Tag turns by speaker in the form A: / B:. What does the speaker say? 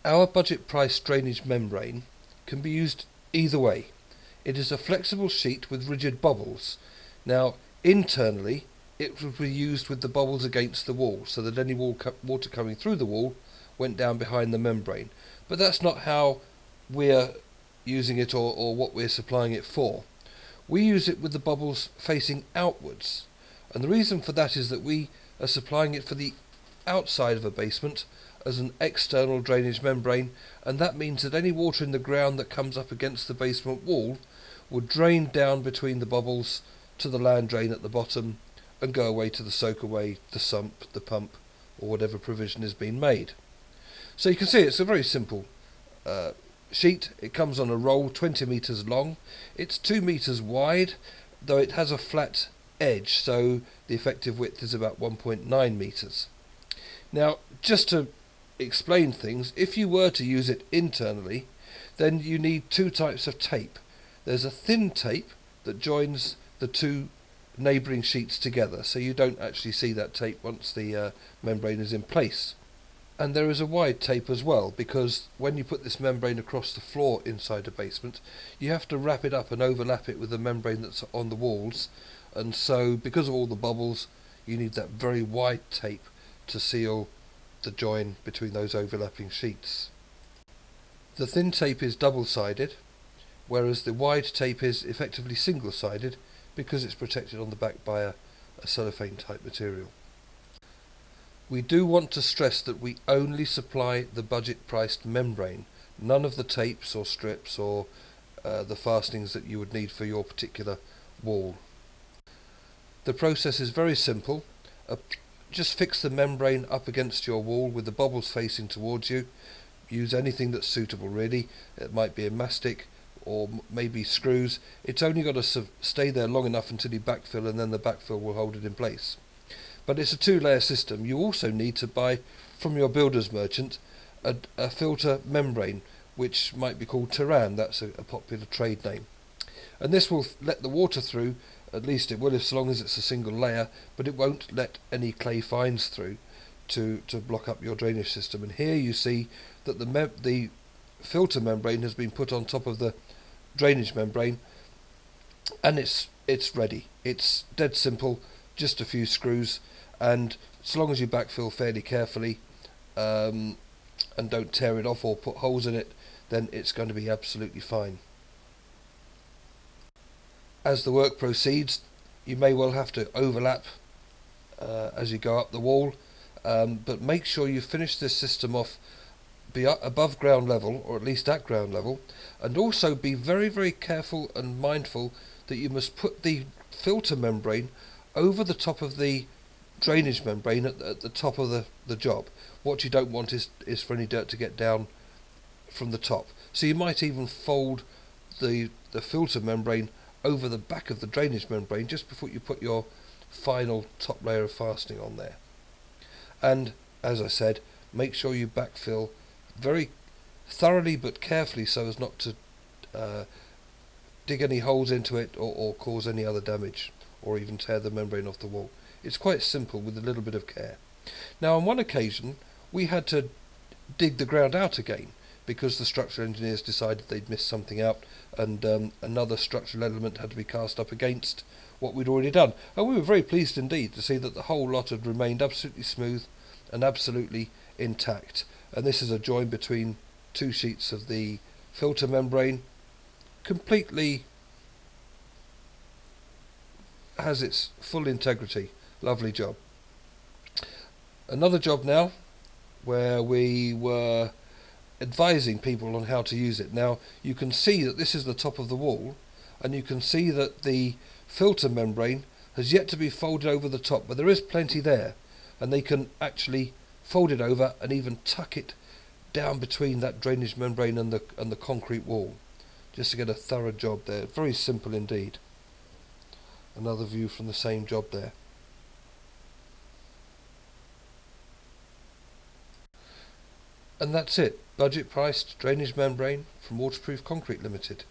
A: Our budget price drainage membrane can be used either way. It is a flexible sheet with rigid bubbles. Now, internally, it would be used with the bubbles against the wall, so that any water coming through the wall went down behind the membrane. But that's not how we're using it or what we're supplying it for. We use it with the bubbles facing outwards, and the reason for that is that we are supplying it for the outside of a basement as an external drainage membrane, and that means that any water in the ground that comes up against the basement wall would drain down between the bubbles to the land drain at the bottom and go away to the soakaway, the sump, the pump, or whatever provision has been made. So you can see it's a very simple sheet. It comes on a roll 20 metres long. It's 2 metres wide, though it has a flat edge, so the effective width is about 1.9 metres. Now, just to explain things, if you were to use it internally, then you need two types of tape. There's a thin tape that joins the two neighbouring sheets together, so you don't actually see that tape once the membrane is in place. And there is a wide tape as well, because when you put this membrane across the floor inside a basement, you have to wrap it up and overlap it with the membrane that's on the walls, and so because of all the bubbles, you need that very wide tape to seal the join between those overlapping sheets. The thin tape is double-sided, whereas the wide tape is effectively single-sided because it's protected on the back by a cellophane type material. We do want to stress that we only supply the budget priced membrane, none of the tapes or strips or the fastenings that you would need for your particular wall. The process is very simple. Just fix the membrane up against your wall with the bubbles facing towards you. Use anything that's suitable really. It might be a mastic or maybe screws. It's only got to stay there long enough until you backfill, and then the backfill will hold it in place. But it's a two-layer system. You also need to buy from your builder's merchant a filter membrane, which might be called Terran. That's a popular trade name. And this will let the water through, at least it will if so long as it's a single layer, but it won't let any clay fines through to block up your drainage system. And here you see that the filter membrane has been put on top of the drainage membrane, and it's ready. It's dead simple, just a few screws, and so long as you backfill fairly carefully and don't tear it off or put holes in it, then it's going to be absolutely fine. As the work proceeds, you may well have to overlap as you go up the wall, but make sure you finish this system off above ground level, or at least at ground level, and also be very, very careful and mindful that you must put the filter membrane over the top of the drainage membrane at the top of the job. What you don't want is for any dirt to get down from the top. So you might even fold the filter membrane over the back of the drainage membrane just before you put your final top layer of fastening on there. And as I said, make sure you backfill very thoroughly but carefully so as not to dig any holes into it or cause any other damage or even tear the membrane off the wall. It's quite simple with a little bit of care. Now, on one occasion we had to dig the ground out again because the structural engineers decided they'd missed something out, and another structural element had to be cast up against what we'd already done. And we were very pleased indeed to see that the whole lot had remained absolutely smooth and absolutely intact. And this is a join between two sheets of the filter membrane, completely has its full integrity. Lovely job. Another job now where we were advising people on how to use it. Now you can see that this is the top of the wall, and you can see that the filter membrane has yet to be folded over the top, but there is plenty there, and they can actually fold it over and even tuck it down between that drainage membrane and the concrete wall, just to get a thorough job there. Very simple indeed. Another view from the same job there. And that's it. Budget priced drainage membrane from Waterproof Concrete Limited.